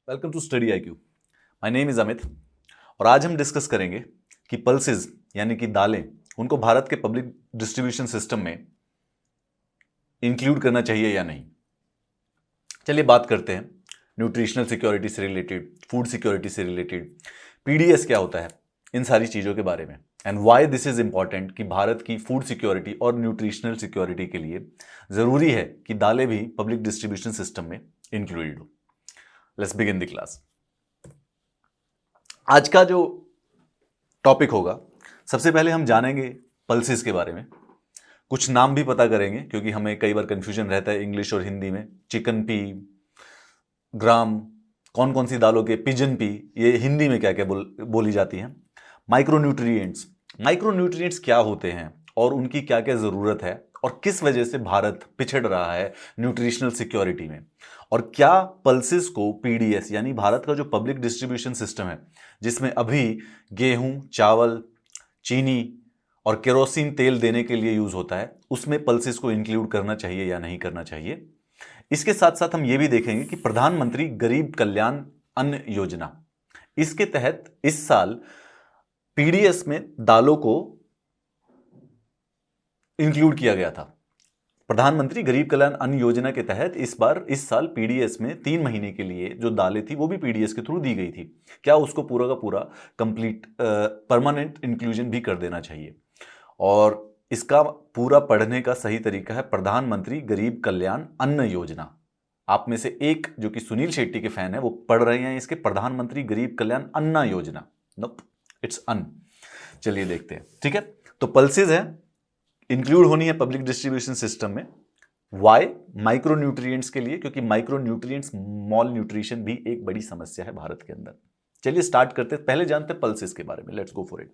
Welcome to study IQ। My name is Amit और आज हम डिस्कस करेंगे कि पल्सेस यानी कि दालें उनको भारत के पब्लिक डिस्ट्रीब्यूशन सिस्टम में इंक्लूड करना चाहिए या नहीं। चलिए बात करते हैं न्यूट्रिशनल सिक्योरिटी से रिलेटेड, फूड सिक्योरिटी से रिलेटेड, PDS क्या होता है, इन सारी चीज़ों के बारे में and why this is important कि भारत की फूड सिक्योरिटी और न्यूट्रिशनल सिक्योरिटी के लिए ज़रूरी है कि दालें भी पब्लिक डिस्ट्रीब्यूशन सिस्टम में इंक्लूडेड हो। Let's begin the class. आज का जो टॉपिक होगा, सबसे पहले हम जानेंगे पल्सेस के बारे में, कुछ नाम भी पता करेंगे क्योंकि हमें कई बार कंफ्यूजन रहता है इंग्लिश और हिंदी में। चिकन पी, ग्राम, कौन कौन सी दालों के, पिजन पी, ये हिंदी में क्या क्या बोली जाती हैं। माइक्रोन्यूट्रिएंट्स, माइक्रोन्यूट्रिएंट्स क्या होते हैं और उनकी क्या क्या ज़रूरत है और किस वजह से भारत पिछड़ रहा है न्यूट्रिशनल सिक्योरिटी में, और क्या पल्सेस को PDS यानी भारत का जो पब्लिक डिस्ट्रीब्यूशन सिस्टम है जिसमें अभी गेहूं, चावल, चीनी और केरोसिन तेल देने के लिए यूज होता है, उसमें पल्सेस को इंक्लूड करना चाहिए या नहीं करना चाहिए। इसके साथ साथ हम ये भी देखेंगे कि प्रधानमंत्री गरीब कल्याण अन्न योजना, इसके तहत इस साल PDS में दालों को इंक्लूड किया गया था। प्रधानमंत्री गरीब कल्याण अन्न योजना के तहत इस साल PDS में 3 महीने के लिए जो दालें थी वो भी PDS के थ्रू दी गई थी। क्या उसको पूरा का पूरा कंप्लीट परमानेंट इंक्लूजन भी कर देना चाहिए? और इसका पूरा पढ़ने का सही तरीका है प्रधानमंत्री गरीब कल्याण अन्न योजना। आप में से एक जो कि सुनील शेट्टी के फैन है वो पढ़ रहे हैं इसके प्रधानमंत्री गरीब कल्याण अन्न योजना। नोप, इट्स अन्न। चलिए देखते हैं। ठीक है, तो पल्सेस है, इंक्लूड होनी है पब्लिक डिस्ट्रीब्यूशन सिस्टम में। वाई? माइक्रोन्यूट्रिएंट्स के लिए, क्योंकि माइक्रोन्यूट्रिएंट्स, मॉल न्यूट्रिशन भी एक बड़ी समस्या है भारत के अंदर। चलिए स्टार्ट करते हैं, पहले जानते हैं पल्सेस के बारे में। Let's go for it.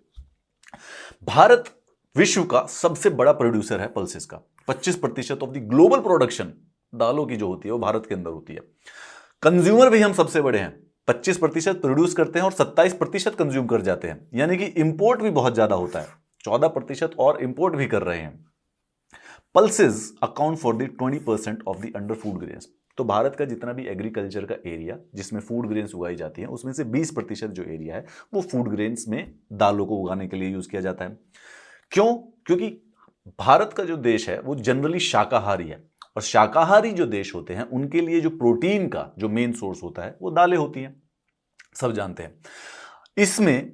Bharat विश्व का सबसे बड़ा प्रोड्यूसर है पल्सेस का। 25% ऑफ द ग्लोबल प्रोडक्शन दालों की जो होती है वो भारत के अंदर होती है। कंज्यूमर भी हम सबसे बड़े हैं, 25% प्रोड्यूस करते हैं और 27% कंज्यूम कर जाते हैं, यानी कि इंपोर्ट भी बहुत ज्यादा होता है, 14% और इंपोर्ट भी कर रहे हैं। Pulses account for the 20% of the under food grains. तो भारत का जितना भी एग्रीकल्चर का एरिया जिसमें फूड ग्रेन्स उगाई जाती हैं उसमें से 20% जो एरिया है वो फूड ग्रेन्स में दालों को उगाने के लिए यूज किया जाता है। क्यों? क्योंकि भारत का जो देश है वो जनरली शाकाहारी है और शाकाहारी जो देश होते हैं उनके लिए जो प्रोटीन का जो मेन सोर्स होता है वो दालें होती हैं, सब जानते हैं। इसमें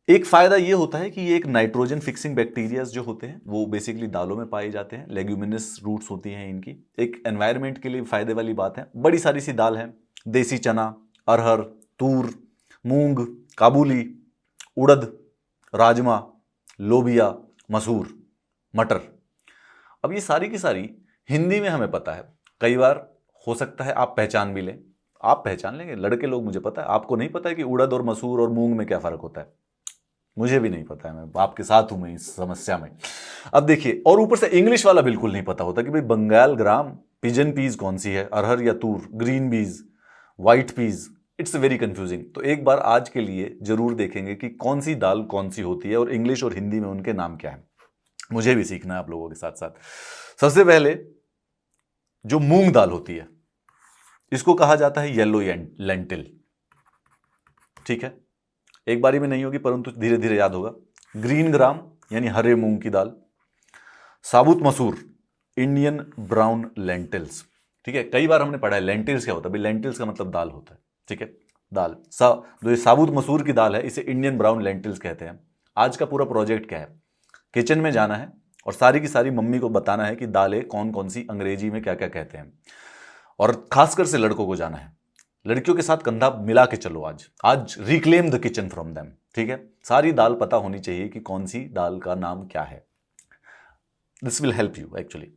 एक फायदा ये होता है कि ये एक नाइट्रोजन फिक्सिंग बैक्टीरियाज जो होते हैं वो बेसिकली दालों में पाए जाते हैं, लेग्यूमिनस रूट्स होती हैं इनकी, एक एनवायरनमेंट के लिए फायदे वाली बात है। बड़ी सारी सी दाल है, देसी चना, अरहर, तूर, मूंग, काबुली, उड़द, राजमा, लोबिया, मसूर, मटर। अब ये सारी की सारी हिंदी में हमें पता है, कई बार हो सकता है आप पहचान भी लें, आप पहचान लेंगे, लड़के लोग मुझे पता है, आपको नहीं पता है कि उड़द और मसूर और मूंग में क्या फर्क होता है। मुझे भी नहीं पता है, मैं आपके साथ हूं मैं इस समस्या में। अब देखिए, और ऊपर से इंग्लिश वाला बिल्कुल नहीं पता होता कि भाई बंगाल ग्राम, पिजन पीज कौन सी है, अरहर या तूर, ग्रीन बीज, white peas, it's very confusing. तो एक बार आज के लिए जरूर देखेंगे कि कौन सी दाल कौन सी होती है और इंग्लिश और हिंदी में उनके नाम क्या है। मुझे भी सीखना है आप लोगों के साथ साथ। सबसे पहले जो मूंग दाल होती है इसको कहा जाता है येलो लेंटिल। ठीक है, एक बारी में नहीं होगी परंतु धीरे धीरे याद होगा। ग्रीन ग्राम यानी हरे मूंग की दाल, साबुत मसूर, इंडियन ब्राउन लेंटिल्स। ठीक है, कई बार हमने पढ़ा है लेंटिल्स क्या होता है, भाई लेंटिल्स का मतलब दाल होता है। ठीक है, दाल जो साबुत मसूर की दाल है इसे इंडियन ब्राउन लेंटिल्स कहते हैं। आज का पूरा प्रोजेक्ट क्या है, किचन में जाना है और सारी की सारी मम्मी को बताना है कि दालें कौन कौन सी अंग्रेजी में क्या क्या कहते हैं, और खासकर से लड़कों को जाना है, लड़कियों के साथ कंधा मिला के चलो, आज reclaim the kitchen from them. ठीक है, सारी दाल पता होनी चाहिए कि कौन सी दाल का नाम क्या है। This will help you actually.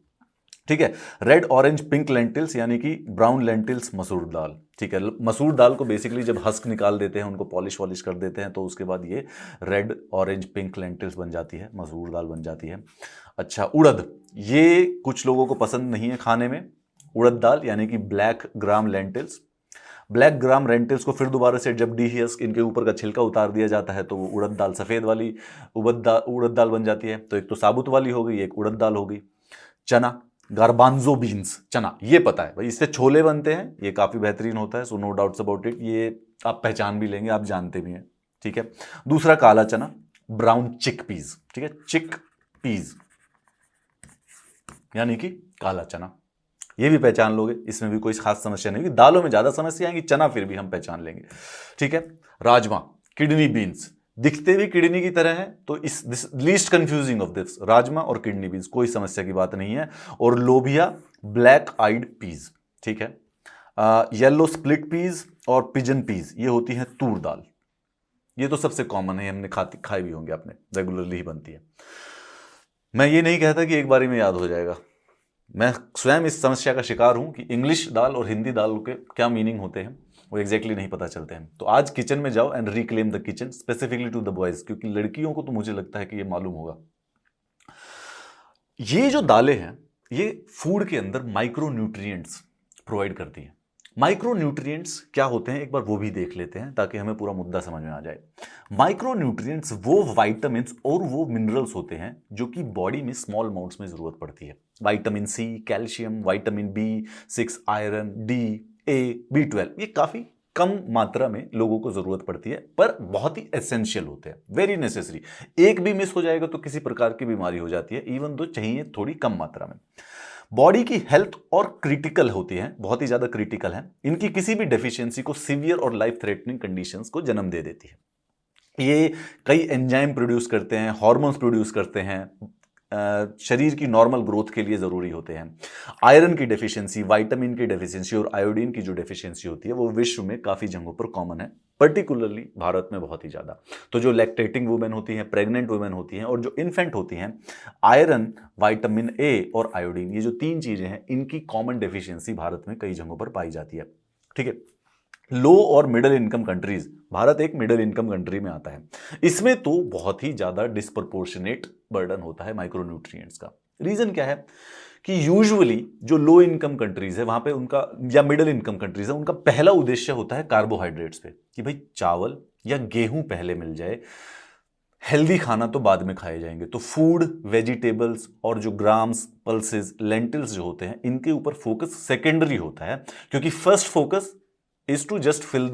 ठीक है, रेड ऑरेंज पिंक लेंटिल्स यानी कि ब्राउन लेंटिल्स मसूर दाल। ठीक है, मसूर दाल को बेसिकली जब हस्क निकाल देते हैं, उनको पॉलिश वॉलिश कर देते हैं, तो उसके बाद ये रेड ऑरेंज पिंक लेंटिल्स बन जाती है, मसूर दाल बन जाती है। अच्छा, उड़द, ये कुछ लोगों को पसंद नहीं है खाने में, उड़द दाल यानी कि black gram lentils. Black gram lentils को फिर दोबारा से जब डीहस्क इनके ऊपर का छिलका उतार दिया जाता है तो वो उड़द दाल, सफ़ेद वाली उड़द दाल बन जाती है। तो एक तो साबुत वाली हो गई, एक उड़द दाल हो गई। चना, गार्बांजो बीन्स, चना, ये पता है भाई, इससे छोले बनते हैं, ये काफी बेहतरीन होता है, so no doubts about it, ये आप पहचान भी लेंगे, आप जानते भी हैं, ठीक है। दूसरा काला चना, ब्राउन चिक पीज, ठीक है, चिक पीज यानी कि काला चना, ये भी पहचान लोगे, इसमें भी कोई खास समस्या नहीं होगी। दालों में ज्यादा समस्या आएगी, चना फिर भी हम पहचान लेंगे, ठीक है। राजमा, किडनी बीन्स, दिखते भी किडनी की तरह है, तो इस this least confusing of this, rajma और किडनी बीन्स, कोई समस्या की बात नहीं है। और लोबिया, ब्लैक आइड पीज, ठीक है। येलो स्प्लिट पीज और पिजन पीज, ये होती है तूर दाल, ये तो सबसे कॉमन है, हमने खाए भी होंगे, आपने रेगुलरली ही बनती है। मैं ये नहीं कहता कि एक बारी में याद हो जाएगा, मैं स्वयं इस समस्या का शिकार हूं कि इंग्लिश दाल और हिंदी दाल के क्या मीनिंग होते हैं वो एग्जैक्टली नहीं पता चलते हैं। तो आज किचन में जाओ and reclaim the kitchen, specifically to the boys, क्योंकि लड़कियों को तो मुझे लगता है कि ये मालूम होगा। ये जो दालें हैं ये फूड के अंदर माइक्रो न्यूट्रिएंट्स प्रोवाइड करती हैं। माइक्रो न्यूट्रिएंट्स क्या होते हैं एक बार वो भी देख लेते हैं ताकि हमें पूरा मुद्दा समझ में आ जाए। माइक्रो न्यूट्रिएंट्स वो विटामिन्स और वो मिनरल्स होते हैं जो कि बॉडी में स्मॉल अमाउंट्स में जरूरत पड़ती है। Vitamin C, calcium, vitamin B6, iron, D, A, B12, ये काफी कम मात्रा में लोगों को जरूरत पड़ती है, पर बहुत ही एसेंशियल होते हैं, वेरी नेसेसरी। एक भी मिस हो जाएगा तो किसी प्रकार की बीमारी हो जाती है, इवन दो चाहिए थोड़ी कम मात्रा में। बॉडी की हेल्थ और क्रिटिकल होती है, बहुत ही ज्यादा क्रिटिकल है, इनकी किसी भी डेफिशिएंसी को सीवियर और लाइफ थ्रेटनिंग कंडीशंस को जन्म दे देती है। ये कई एंजाइम प्रोड्यूस करते हैं, हार्मोन्स प्रोड्यूस करते हैं, शरीर की नॉर्मल ग्रोथ के लिए जरूरी होते हैं। आयरन की डेफिशिएंसी, विटामिन की डेफिशिएंसी और आयोडीन की जो डेफिशिएंसी होती है वो विश्व में काफी जगहों पर कॉमन है, पर्टिकुलरली भारत में बहुत ही ज्यादा। तो जो लैक्टेटिंग वुमेन होती हैं, प्रेग्नेंट वुमेन होती हैं और जो इन्फेंट होती हैं, आयरन, विटामिन ए और आयोडीन, ये जो तीन चीजें हैं, इनकी कॉमन डेफिशिएंसी भारत में कई जगहों पर पाई जाती है, ठीक है। लो और मिडिल इनकम कंट्रीज, भारत एक मिडिल इनकम कंट्री में आता है, इसमें तो बहुत ही ज्यादा डिस्प्रपोर्शनेट बर्डन होता है माइक्रो न्यूट्रिएंट्स का। रीजन क्या है कि यूजुअली जो लो इनकम कंट्रीज है वहां पे उनका, या मिडिल इनकम कंट्रीज है, उनका पहला उद्देश्य होता है कार्बोहाइड्रेट्स पे, कि भाई चावल या गेहूं पहले मिल जाए, हेल्दी खाना तो बाद में खाए जाएंगे। तो फूड, वेजिटेबल्स और जो ग्राम्स, पल्सेस, लेंटिल्स जो होते हैं, इनके ऊपर फोकस सेकेंडरी होता है, क्योंकि first focus is to just fill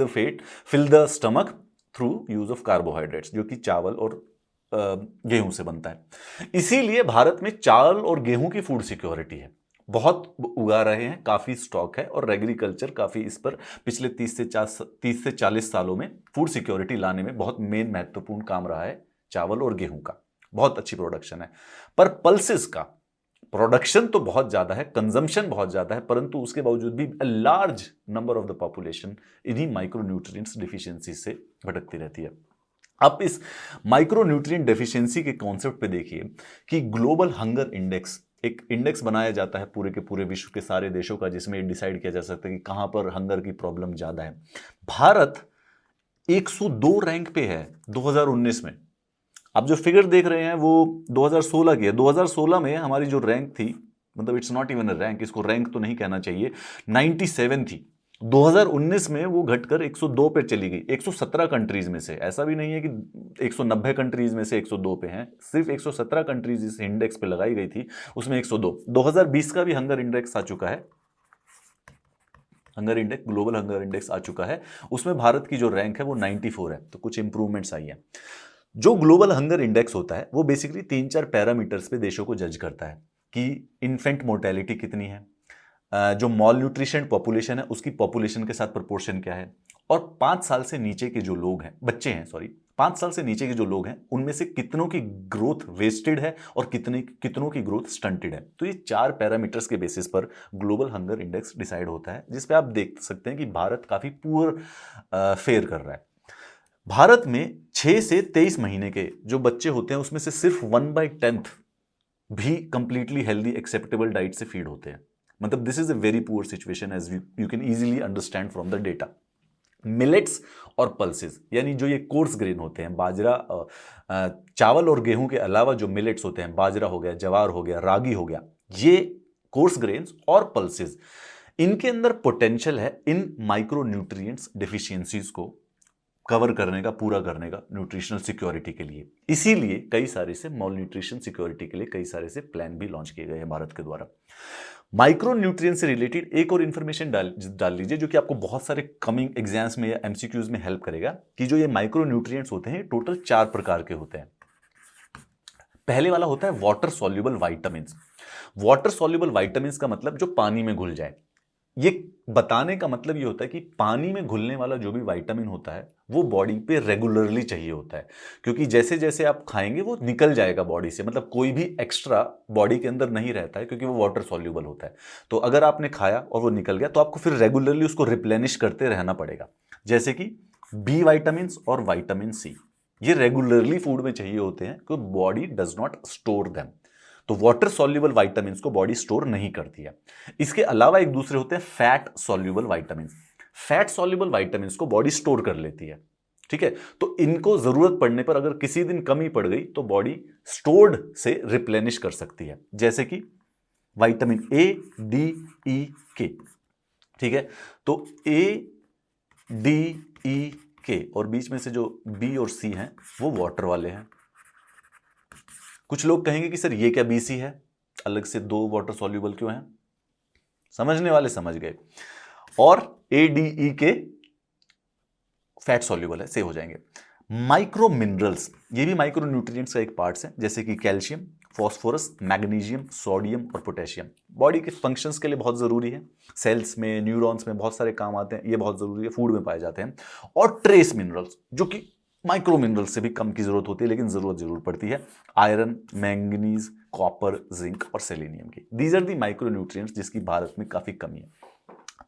the stomach through use of carbohydrates, जो कि चावल और गेहूं से बनता है। इसीलिए भारत में चावल और गेहूं की फूड सिक्योरिटी है, बहुत उगा रहे हैं, काफी स्टॉक है, और एग्रीकल्चर काफी इस पर पिछले 30 से 40 सालों में फूड सिक्योरिटी लाने में बहुत मेन महत्वपूर्ण काम रहा है चावल और गेहूं का, बहुत अच्छी प्रोडक्शन है। पर पल्सेस का प्रोडक्शन तो बहुत ज्यादा है, कंजम्पशन बहुत ज्यादा है, परंतु उसके बावजूद भी large number of the population इन्हीं माइक्रोन्यूट्रिएंट्स डिफिशियंसी से भटकती रहती है। अब इस माइक्रोन्यूट्रिएंट डेफिशिएंसी के कॉन्सेप्ट पे देखिए कि ग्लोबल हंगर इंडेक्स, एक इंडेक्स बनाया जाता है पूरे के पूरे विश्व के सारे देशों का, जिसमें डिसाइड किया जा सकता है कि कहां पर हंगर की प्रॉब्लम ज्यादा है। भारत 102 रैंक पे है 2019 में। आप जो फिगर देख रहे हैं वो 2016 की है। 2016 में हमारी जो रैंक थी, मतलब it's not even a rank, इसको रैंक तो नहीं कहना चाहिए, 97 थी। 2019 में वो घटकर 102 पे चली गई, 117 कंट्रीज में से। ऐसा भी नहीं है कि 190 कंट्रीज में से 102 पे हैं, सिर्फ 117 कंट्रीज इस इंडेक्स पे लगाई गई थी, उसमें 102। 2020 का भी हंगर इंडेक्स आ चुका है, hunger index, global hunger index आ चुका है, उसमें भारत की जो रैंक है वो 94 है, तो कुछ इंप्रूवमेंट्स आई है। जो ग्लोबल हंगर इंडेक्स होता है वो बेसिकली 3-4 पैरामीटर्स पे देशों को जज करता है कि इन्फेंट मोर्टेलिटी कितनी है, जो मॉल न्यूट्रिशन पॉपुलेशन है उसकी पॉपुलेशन के साथ प्रोपोर्शन क्या है, और 5 साल से नीचे के जो लोग हैं, बच्चे हैं सॉरी, 5 साल से नीचे के जो लोग हैं उनमें से कितनों की ग्रोथ वेस्टेड है और कितनों की ग्रोथ स्टंटेड है। तो ये 4 पैरामीटर्स के बेसिस पर ग्लोबल हंगर इंडेक्स डिसाइड होता है, जिसपे आप देख सकते हैं कि भारत काफी पुअर फेयर कर रहा है। भारत में 6 से 23 महीने के जो बच्चे होते हैं उसमें से सिर्फ 1/10 भी कंप्लीटली हेल्दी एक्सेप्टेबल डाइट से फीड होते हैं। मतलब this is a very poor situation as you can easily understand from the data. Millets और पल्सेस, यानी जो ये कोर्स ग्रेन होते हैं, बाजरा, चावल और गेहूं के अलावा जो मिलेट्स होते हैं, बाजरा हो गया, जवार हो गया, रागी हो गया, ये कोर्स ग्रेन्स और पल्सेस, इनके अंदर पोटेंशियल है इन माइक्रो न्यूट्रिएंट्स डेफिशिएंसीज को कवर करने का, पूरा करने का न्यूट्रिशनल सिक्योरिटी के लिए। इसीलिए कई सारे से मॉल न्यूट्रिशन सिक्योरिटी के लिए कई सारे से प्लान भी लॉन्च किए गए हैं भारत के द्वारा। माइक्रो न्यूट्रिएंट से रिलेटेड एक और इंफॉर्मेशन डाल लीजिए जो कि आपको बहुत सारे कमिंग एग्जाम्स में या एमसीक्यूज में हेल्प करेगा, कि जो ये माइक्रो न्यूट्रिएंट्स होते हैं टोटल 4 प्रकार के होते हैं। पहले वाला होता है water soluble vitamin. Water soluble vitamin का मतलब जो पानी में घुल जाए। ये बताने का मतलब ये होता है कि पानी में घुलने वाला जो भी विटामिन होता है वो बॉडी पे रेगुलरली चाहिए होता है, क्योंकि जैसे जैसे आप खाएंगे वो निकल जाएगा बॉडी से, मतलब कोई भी एक्स्ट्रा बॉडी के अंदर नहीं रहता है, क्योंकि वो वाटर सॉल्युबल होता है। तो अगर आपने खाया और वो निकल गया तो आपको फिर रेगुलरली उसको रिप्लेनिश करते रहना पड़ेगा। जैसे कि बी विटामिन और विटामिन सी, ये रेगुलरली फूड में चाहिए होते हैं, क्योंकि body does not store them. तो वाटर सॉल्युबल विटामिन्स को बॉडी स्टोर नहीं करती है। इसके अलावा एक दूसरे होते हैं fat soluble vitamins. Fat soluble vitamins को बॉडी स्टोर कर लेती है, ठीक है। तो इनको जरूरत पड़ने पर अगर किसी दिन कमी पड़ गई तो बॉडी स्टोर्ड से रिप्लेनिश कर सकती है, जैसे कि विटामिन ए, डी, ई, के, ठीक है। तो ए, डी, ई, के और बीच में से जो बी और सी हैं वो वाटर वाले हैं। कुछ लोग कहेंगे कि सर ये क्या बीसी है, अलग से 2 वाटर सॉल्युबल क्यों हैं? समझने वाले समझ गए। और एडीई के फैट सॉल्युबल है, से हो जाएंगे। माइक्रो मिनरल्स, ये भी माइक्रो न्यूट्रिएंट्स का एक पार्ट है, जैसे कि कैल्शियम, फास्फोरस, मैग्नीशियम, सोडियम और पोटेशियम। बॉडी के फंक्शंस के लिए बहुत जरूरी है, सेल्स में, न्यूरॉन्स में बहुत सारे काम आते हैं, ये बहुत जरूरी है, फूड में पाए जाते हैं। और ट्रेस मिनरल्स जो कि माइक्रो मिनरल्स से भी कम की जरूरत होती है, लेकिन जरूरत जरूर पड़ती है, आयरन, मैंगनीज, कॉपर, जिंक और सेलेनियम की। These are the micro nutrients जिसकी भारत में काफी कमी है।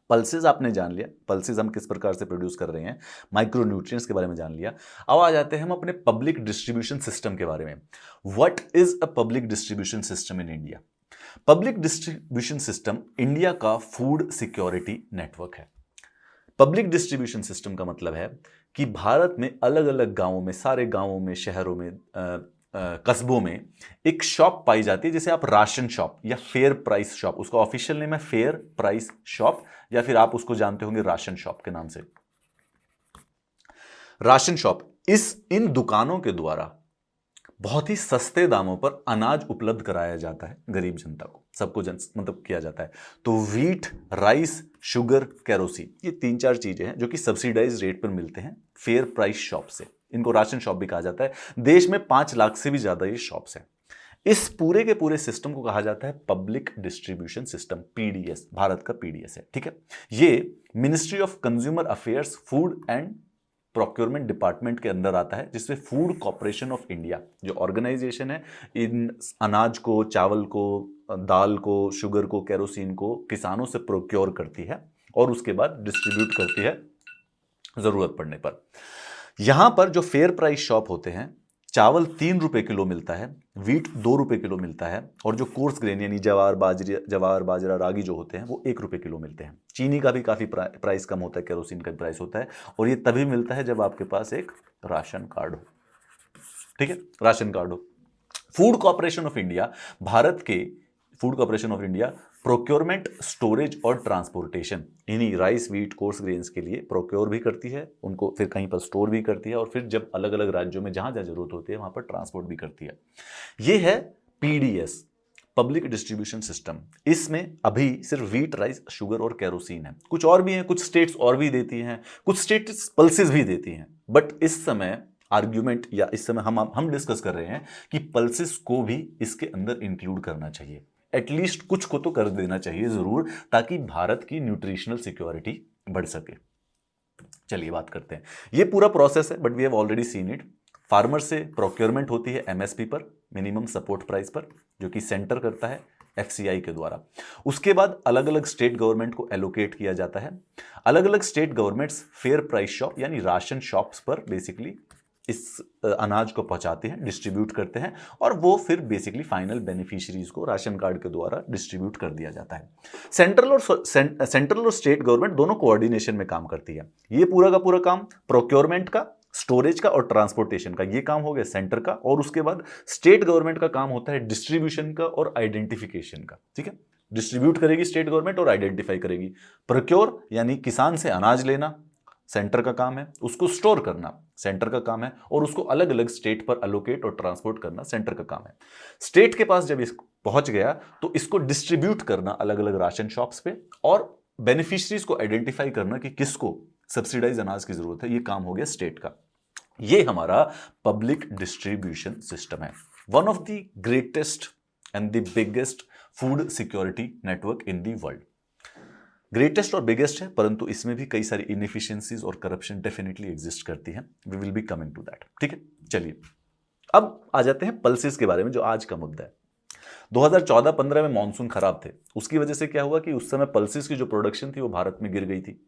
पल्सेस आपने जान लिया, पल्सेस हम किस प्रकार से प्रोड्यूस कर रहे हैं, माइक्रो न्यूट्रिएंट्स के बारे में जान लिया। अब आ जाते हैं हम अपने पब्लिक डिस्ट्रीब्यूशन सिस्टम के बारे में। What is a public distribution system in India? Public distribution system India का फूड सिक्योरिटी नेटवर्क है। पब्लिक डिस्ट्रीब्यूशन सिस्टम का मतलब है कि भारत में अलग अलग गांवों में, सारे गांवों में, शहरों में, कस्बों में एक शॉप पाई जाती है, जैसे आप राशन शॉप या फेयर प्राइस शॉप, उसका ऑफिशियल नेम है फेयर प्राइस शॉप, या फिर आप उसको जानते होंगे राशन शॉप के नाम से। राशन शॉप, इन दुकानों के द्वारा बहुत ही सस्ते दामों पर अनाज उपलब्ध कराया जाता है गरीब जनता को, सबको मतलब किया जाता है। तो व्हीट, राइस, शुगर, केरोसिन, ये 3-4 चीजें हैं जो कि सब्सिडाइज रेट पर मिलते हैं फेयर प्राइस शॉप से। इनको राशन शॉप भी कहा जाता है। देश में 5 लाख से भी ज्यादा ये शॉप्स हैं। इस पूरे के पूरे सिस्टम को कहा जाता है public distribution system, PDS. Bharat का पीडीएस है, ठीक है। ये ministry of consumer affairs, food and procurement department के अंदर आता है, जिसमें फूड कॉर्पोरेशन ऑफ इंडिया जो ऑर्गेनाइजेशन है, इन अनाज को, चावल को, दाल को, शुगर को, केरोसिन को किसानों से प्रोक्योर करती है और उसके बाद डिस्ट्रीब्यूट करती है जरूरत पड़ने पर। यहां पर जो फेयर प्राइस शॉप होते हैं, चावल 3 रुपए किलो मिलता है, व्हीट 2 रुपए किलो मिलता है, और जो कोर्स ग्रेन यानी जवार, बाजरा, रागी जो होते हैं वो 1 रुपए किलो मिलते हैं। चीनी का भी काफी प्राइस कम होता है, केरोसिन का प्राइस होता है, और ये तभी मिलता है जब आपके पास एक राशन कार्ड हो, ठीक है, राशन कार्ड हो। Food corporation of India, Bharat के food corporation of India procurement, storage और ट्रांसपोर्टेशन, इन्हीं राइस, व्हीट, कोर्स ग्रेन्स के लिए प्रोक्योर भी करती है, उनको फिर कहीं पर स्टोर भी करती है, और फिर जब अलग अलग राज्यों में जहां जहां जरूरत होती है वहां पर ट्रांसपोर्ट भी करती है। यह है पीडीएस, पब्लिक डिस्ट्रीब्यूशन सिस्टम। इसमें अभी सिर्फ व्हीट, राइस, शुगर और केरोसिन है। कुछ और भी हैं, कुछ स्टेट्स और भी देती हैं, कुछ स्टेट्स पल्सेस भी देती हैं, बट इस समय आर्ग्यूमेंट या इस समय हम डिस्कस कर रहे हैं कि पल्सेस को भी इसके अंदर इंक्लूड करना चाहिए, एटलीस्ट कुछ को तो कर देना चाहिए जरूर, ताकि भारत की न्यूट्रिशनल सिक्योरिटी बढ़ सके। चलिए बात करते हैं, ये पूरा प्रोसेस है, but we have already seen it. Farmer से प्रोक्योरमेंट होती है एमएसपी पर, मिनिमम सपोर्ट प्राइस पर, जो कि सेंटर करता है एफसीआई के द्वारा। उसके बाद अलग अलग स्टेट गवर्नमेंट को एलोकेट किया जाता है। अलग अलग state governments fair price shop यानी राशन शॉप्स पर बेसिकली इस अनाज को पहुंचाते हैं, डिस्ट्रीब्यूट करते हैं, और वो फिर बेसिकली फाइनल बेनिफिशियरीज को राशन कार्ड के द्वारा डिस्ट्रीब्यूट कर दिया जाता है। सेंट्रल और स्टेट गवर्नमेंट दोनों कोऑर्डिनेशन में काम करती है। ये पूरा का पूरा काम प्रोक्योरमेंट का, स्टोरेज का और ट्रांसपोर्टेशन का, ये काम हो गया सेंटर का, और उसके बाद स्टेट गवर्नमेंट का काम होता है डिस्ट्रीब्यूशन का और आइडेंटिफिकेशन का, ठीक है। डिस्ट्रीब्यूट करेगी स्टेट गवर्नमेंट और आइडेंटिफाई करेगी। प्रोक्योर यानी किसान से अनाज लेना, सेंटर का काम है, उसको स्टोर करना सेंटर का काम है, और उसको अलग अलग स्टेट पर अलोकेट और ट्रांसपोर्ट करना सेंटर का काम है। स्टेट के पास जब पहुंच गया तो इसको डिस्ट्रीब्यूट करना अलग अलग राशन शॉप्स पे, और बेनिफिशियरीज को आइडेंटिफाई करना कि किसको सब्सिडाइज अनाज की जरूरत है, ये काम हो गया स्टेट का। ये हमारा पब्लिक डिस्ट्रीब्यूशन सिस्टम है, one of the greatest and the biggest food security network in the world. Greatest और बिगेस्ट है, परंतु इसमें भी कई सारी इनएफिशिएंसीज और करप्शन डेफिनेटली एग्जिस्ट करती हैं। We will be coming to that. ठीक है, चलिए अब आ जाते हैं पल्सेस के बारे में, जो आज का मुद्दा है। 2014-15 में मॉनसून खराब थे, उसकी वजह से क्या हुआ कि उस समय पल्सेस की जो प्रोडक्शन थी वो भारत में गिर गई थी।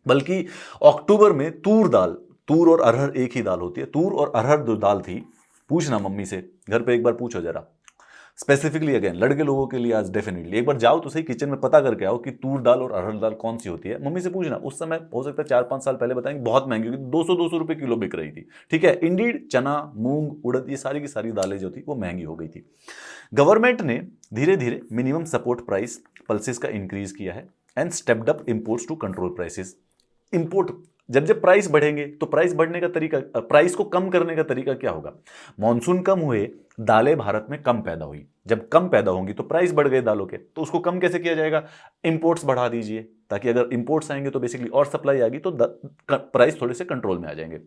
बल्कि अक्टूबर में तूर और अरहर एक ही दाल होती है, तूर और अरहर जो दाल थी, पूछना मम्मी से, घर पे एक बार पूछो जरा स्पेसिफिकली, अगेन लड़के लोगों के लिए आज डेफिनेटली एक बार जाओ तो सही किचन में, पता करके आओ कि तूर दाल और अरहर दाल कौन सी होती है। मम्मी से पूछना, उस समय हो सकता है 4-5 साल पहले बताएंगे बहुत महंगी होगी, 200 रुपए किलो बिक रही थी। ठीक है, इंडीड चना, मूंग, उड़द, ये सारी की सारी दालें जो थी वो महंगी हो गई थी। गवर्नमेंट ने धीरे धीरे मिनिमम सपोर्ट प्राइस पल्सेस का इंक्रीज किया है and stepped up imports to control prices. Import जब प्राइस बढ़ेंगे तो प्राइस बढ़ने का तरीका, प्राइस को कम करने का तरीका क्या होगा? मॉनसून कम हुए, दालें भारत में कम पैदा हुई, जब कम पैदा होंगी तो प्राइस बढ़ गए दालों के, तो उसको कम कैसे किया जाएगा? इंपोर्ट्स बढ़ा दीजिए, ताकि अगर इंपोर्ट्स आएंगे तो बेसिकली और सप्लाई आएगी तो प्राइस थोड़े से कंट्रोल में आ जाएंगे।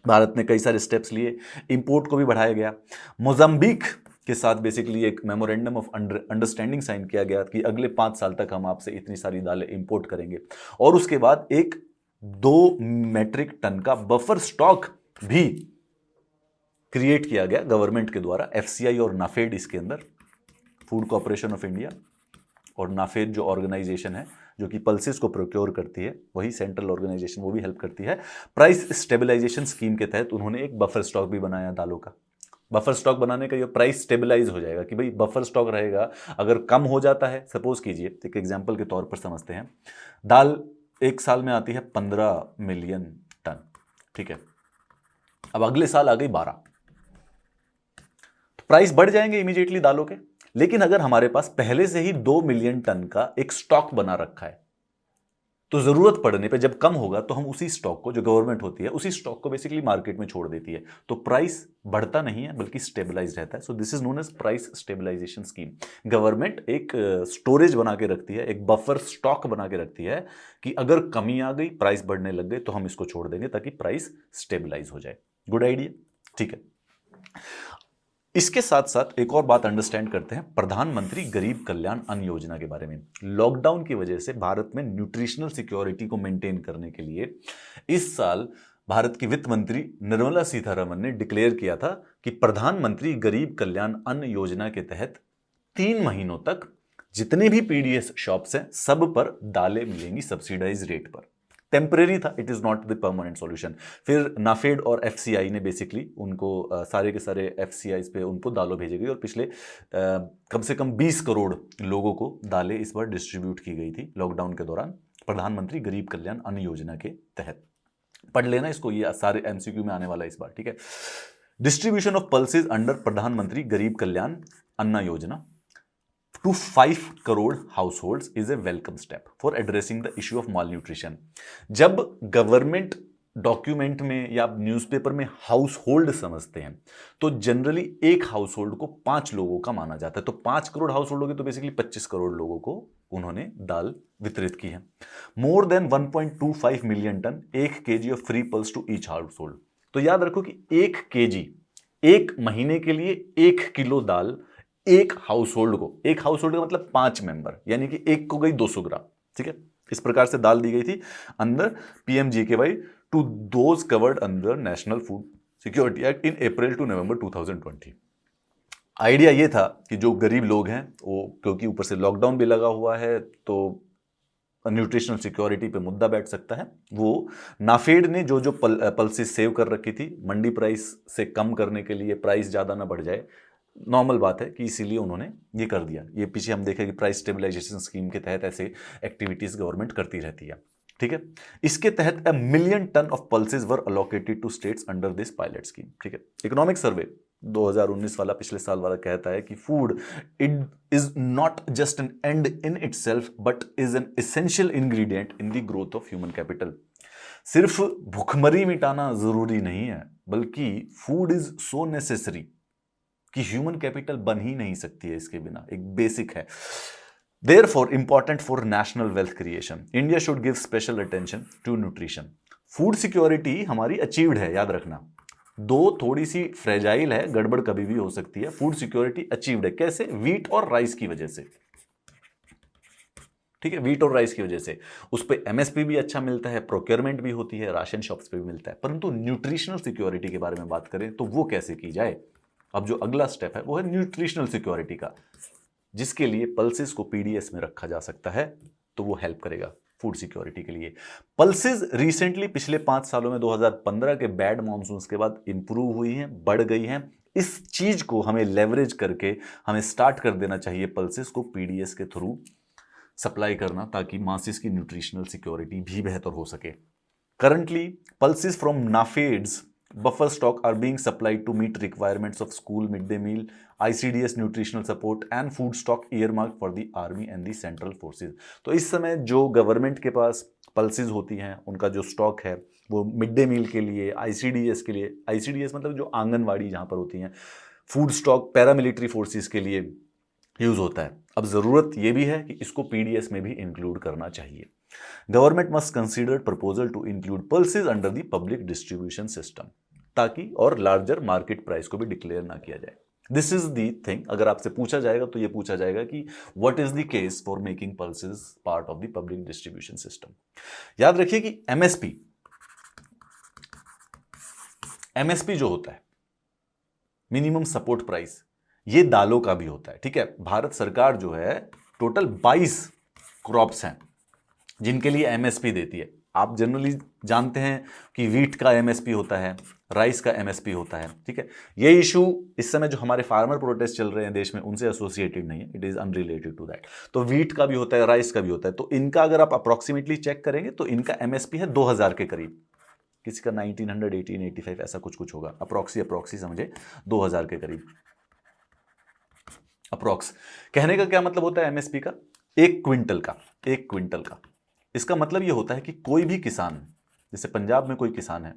भारत ने कई सारे स्टेप्स लिए, इंपोर्ट को भी बढ़ाया गया। मोजाम्बिक के साथ बेसिकली एक मेमोरेंडम ऑफ अंडरस्टैंडिंग साइन किया गया कि अगले 5 साल तक हम आपसे इतनी सारी दालें इंपोर्ट करेंगे, और उसके बाद एक 2 मीट्रिक टन का बफर स्टॉक भी क्रिएट किया गया गवर्नमेंट के द्वारा। एफसीआई और नाफेड इसके अंदर, फूड कॉर्पोरेशन ऑफ इंडिया, और नाफेड जो ऑर्गेनाइजेशन है जो कि पल्सेस को प्रोक्योर करती है, वही सेंट्रल ऑर्गेनाइजेशन, वो भी हेल्प करती है। प्राइस स्टेबलाइजेशन स्कीम के तहत उन्होंने एक बफर स्टॉक भी बनाया दालों का। बफर स्टॉक बनाने का ये प्राइस स्टेबलाइज हो जाएगा कि भाई बफर स्टॉक रहेगा, अगर कम हो जाता है, सपोज कीजिए एक एग्जांपल के तौर पर समझते हैं, दाल एक साल में आती है 15 मिलियन टन, ठीक है, अब अगले साल आ गई 12, तो प्राइस बढ़ जाएंगे इमीडिएटली दालों के। लेकिन अगर हमारे पास पहले से ही 2 मिलियन टन का एक स्टॉक बना रखा है, तो जरूरत पड़ने पे जब कम होगा तो हम उसी स्टॉक को, जो गवर्नमेंट होती है, उसी स्टॉक को बेसिकली मार्केट में छोड़ देती है, तो प्राइस बढ़ता नहीं है बल्कि स्टेबलाइज रहता है। So this is known as price stabilisation scheme. Government एक स्टोरेज बना के रखती है, एक बफर स्टॉक बना के रखती है कि अगर कमी आ गई, प्राइस बढ़ने लग गए, तो हम इसको छोड़ देंगे ताकि प्राइस स्टेबलाइज हो जाए। गुड आइडिया, ठीक है। इसके साथ साथ एक और बात अंडरस्टैंड करते हैं प्रधानमंत्री गरीब कल्याण अन्न योजना के बारे में। लॉकडाउन की वजह से भारत में न्यूट्रिशनल सिक्योरिटी को मेंटेन करने के लिए इस साल भारत की वित्त मंत्री निर्मला सीतारमण ने डिक्लेयर किया था कि प्रधानमंत्री गरीब कल्याण अन्न योजना के तहत 3 महीनों तक जितने भी पीडीएस शॉप्स हैं, सब पर दालें मिलेंगी सब्सिडाइज रेट पर। टेम्परेरी था, it is not the permanent solution. फिर नाफेड और एफसीआई ने बेसिकली उनको सारे के सारे एफसीआई पे उनको दालों भेजी गई, और पिछले कम से कम 20 करोड़ लोगों को दालें इस बार डिस्ट्रीब्यूट की गई थी लॉकडाउन के दौरान, प्रधानमंत्री गरीब कल्याण अन्न योजना के तहत। पढ़ लेना इसको, ये सारे एमसीक्यू में आने वाला है इस बार, ठीक है। डिस्ट्रीब्यूशन ऑफ पल्सेज अंडर प्रधानमंत्री गरीब कल्याण अन्न योजना to 5 crore households is a welcome step for addressing the issue of malnutrition। जब गवर्नमेंट डॉक्यूमेंट में या न्यूज़पेपर में हाउस होल्ड समझते हैं तो जनरली एक हाउस होल्ड को 5 लोगों का माना जाता है, तो 5 करोड़ हाउस होल्ड हो गए तो बेसिकली 25 करोड़ लोगों को उन्होंने दाल वितरित की है। More than 1.25 million tonne 1 kg of free pulse to each household. तो याद रखो कि 1 kg एक महीने के लिए 1 किलो दाल एक हाउस होल्ड को, एक हाउस होल्ड का मतलब 5 मेंबर, यानी कि एक को गई 200 ग्राम, ठीक है। इस प्रकार से दाल दी गई थी अंदर PMGKY to those covered under national food security act in April to November 2020। Idea ये था कि जो गरीब लोग हैं वो, क्योंकि ऊपर से लॉकडाउन भी लगा हुआ है तो न्यूट्रिशनल सिक्योरिटी पे मुद्दा बैठ सकता है, वो नाफेड ने जो जो पल्सेस सेव कर रखी थी मंडी प्राइस से कम करने के लिए, प्राइस ज़्यादा ना बढ़ जाए, नॉर्मल बात है कि इसीलिए उन्होंने ये कर दिया। ये पीछे हम देखें कि प्राइस स्टेबलाइजेशन स्कीम के तहत ऐसे एक्टिविटीज गवर्नमेंट करती रहती है, ठीक है। इसके तहत 1 million tonne of pulses were allocated to states under this pilot scheme, ठीक है। इकोनॉमिक सर्वे 2019 वाला, पिछले साल वाला, कहता है कि food it is not just an and in itself but is an essential ingredient in the growth of human capital. सिर्फ भुखमरी मिटाना जरूरी नहीं है, बल्कि फूड इज सो नेसेसरी कि ह्यूमन कैपिटल बन ही नहीं सकती है इसके बिना, एक बेसिक है। Therefore important for national wealth creation, India should give special attention to nutrition. Food security हमारी अचीव्ड है, याद रखना। दो थोड़ी सी फ्रेजाइल है, गड़बड़ कभी भी हो सकती है। फूड सिक्योरिटी अचीव्ड है, कैसे? व्हीट और राइस की वजह से, ठीक है, व्हीट और राइस की वजह से। उस पर एमएसपी भी अच्छा मिलता है, प्रोक्योरमेंट भी होती है, राशन शॉप्स पे भी मिलता है। परंतु न्यूट्रिशनल सिक्योरिटी के बारे में बात करें तो वो कैसे की जाए? अब जो अगला स्टेप है वो है न्यूट्रिशनल सिक्योरिटी का, जिसके लिए पल्सेस को पीडीएस में रखा जा सकता है, तो वो हेल्प करेगा फूड सिक्योरिटी के लिए। पल्सेस रिसेंटली पिछले 5 सालों में 2015 के बैड मॉनसून के बाद इंप्रूव हुई हैं, बढ़ गई हैं। इस चीज को हमें लेवरेज करके हमें स्टार्ट कर देना चाहिए पल्सेस को पीडीएस के थ्रू सप्लाई करना, ताकि मासिस की न्यूट्रिशनल सिक्योरिटी भी बेहतर हो सके। Currently pulses from NAFED's buffer stock are being supplied to meet requirements of school midday meal, ICDS nutritional support and food stock earmarked for the army and the central forces। तो इस समय जो government के पास pulses होती हैं, उनका जो stock है वो मिड डे मील के लिए, आईसीडीएस के लिए, आईसीडीएस मतलब जो आंगनवाड़ी जहां पर होती हैं, फूड स्टॉक पैरामिलिट्री फोर्सेस के लिए यूज होता है। अब जरूरत यह भी है कि इसको पीडीएस में भी इंक्लूड करना चाहिए। Government must consider proposal to include pulses under the public distribution system, ताकि और लार्जर मार्केट प्राइस को भी डिक्लेयर ना किया जाए। This is the thing. अगर आपसे पूछा जाएगा तो ये पूछा जाएगा कि what is the case for making pulses part of the public distribution system. याद रखिए कि एमएसपी जो होता है, मिनिमम सपोर्ट प्राइस, ये दालों का भी होता है, ठीक है। भारत सरकार जो है टोटल 22 क्रॉप्स हैं जिनके लिए एमएसपी देती है। आप जनरली जानते हैं कि व्हीट का एमएसपी होता है, राइस का एमएसपी होता है, ठीक है। ये इशू इस समय जो हमारे फार्मर प्रोटेस्ट चल रहे हैं देश में, उनसे एसोसिएटेड नहीं है, it is unrelated to that. तो व्हीट का भी होता है, राइस का भी होता है। तो इनका अगर आप अप्रोक्सीमेटली चेक करेंगे तो इनका एमएसपी है 2000 के करीब, किसी का 1900, 1885 ऐसा कुछ कुछ होगा, अप्रोक्सी समझे 2000 के करीब अप्रोक्स। कहने का क्या मतलब होता है एमएसपी का? 1 क्विंटल का। इसका मतलब यह होता है कि कोई भी किसान, जैसे पंजाब में कोई किसान है,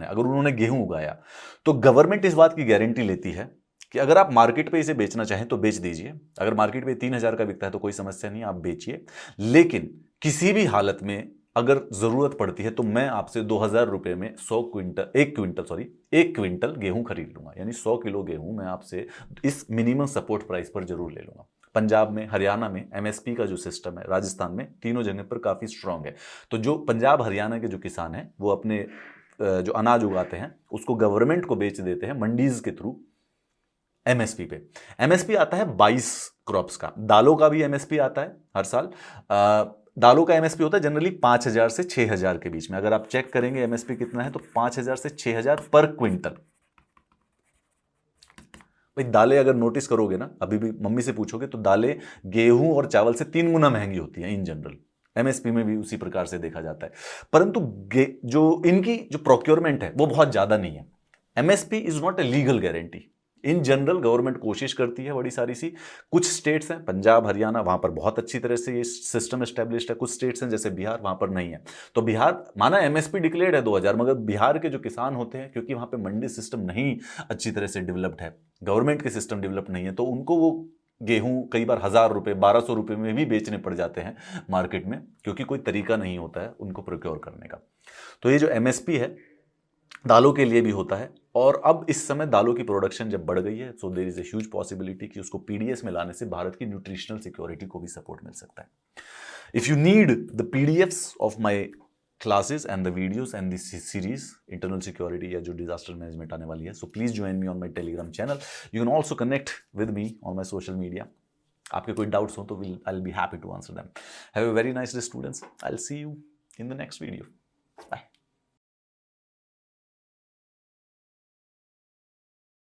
अगर उन्होंने गेहूं उगाया तो गवर्नमेंट इस बात की गारंटी लेती है कि अगर आप मार्केट पे इसे बेचना चाहें तो बेच दीजिए। अगर मार्केट पे 3000 का बिकता है तो कोई समस्या नहीं, आप बेचिए। लेकिन किसी भी हालत में अगर जरूरत पड़ती है तो मैं आपसे 2000 रुपए में 1 क्विंटल गेहूं खरीद लूंगा, यानी 100 किलो गेहूं मैं आपसे इस मिनिमम सपोर्ट प्राइस पर जरूर ले लूंगा। पंजाब में, हरियाणा में एमएसपी का जो सिस्टम है, राजस्थान में, तीनों जगह पर काफी स्ट्रांग है। तो जो पंजाब हरियाणा के जो किसान हैं वो अपने जो अनाज उगाते हैं उसको गवर्नमेंट को बेच देते हैं मंडीज के थ्रू एमएसपी पे। एमएसपी आता है 22 क्रॉप्स का। दालों का भी एमएसपी आता है हर साल। दालों का एमएसपी होता है जनरली 5000 से 6000 के बीच में। अगर आप चेक करेंगे एमएसपी कितना है तो 5000 से 6000 पर क्विंटल। भाई दालें अगर नोटिस करोगे ना, अभी भी मम्मी से पूछोगे तो दालें गेहूं और चावल से 3 गुना महंगी होती हैं इन जनरल। एमएसपी में भी उसी प्रकार से देखा जाता है, परंतु जो इनकी जो प्रोक्योरमेंट है वो बहुत ज्यादा नहीं है। MSP is not a legal guarantee. In general government कोशिश करती है बड़ी सारी सी। कुछ स्टेट्स हैं, पंजाब हरियाणा, वहां पर बहुत अच्छी तरह से ये सिस्टम एस्टेब्लिश्ड है। कुछ स्टेट्स हैं जैसे बिहार, वहां पर नहीं है। तो बिहार माना एमएसपी डिक्लेयर्ड है 2000, मगर बिहार के जो किसान होते हैं, क्योंकि वहां पे मंडी सिस्टम नहीं अच्छी तरह से डेवलप्ड है, गवर्नमेंट के सिस्टम डेवलप नहीं है, तो उनको वो गेहूं कई बार 1000 रुपए 1200 रुपए में भी बेचने पड़ जाते हैं मार्केट में, क्योंकि कोई तरीका नहीं होता है उनको प्रोक्योर करने का। तो ये जो एमएसपी है दालों के लिए भी होता है। और अब इस समय दालों की प्रोडक्शन जब बढ़ गई है, so there is a huge possibility कि उसको पीडीएस में लाने से भारत की न्यूट्रिशनल सिक्योरिटी को भी सपोर्ट मिल सकता है। If you need the PDFs of my classes and the videos and this series internal security या जो डिजास्टर मैनेजमेंट आने वाली है, so please join me on my Telegram channel. You can also connect with me on my social media. आपके कोई doubts हो तो I will be happy to answer them. Have a very nice day students. I will see you in the next video.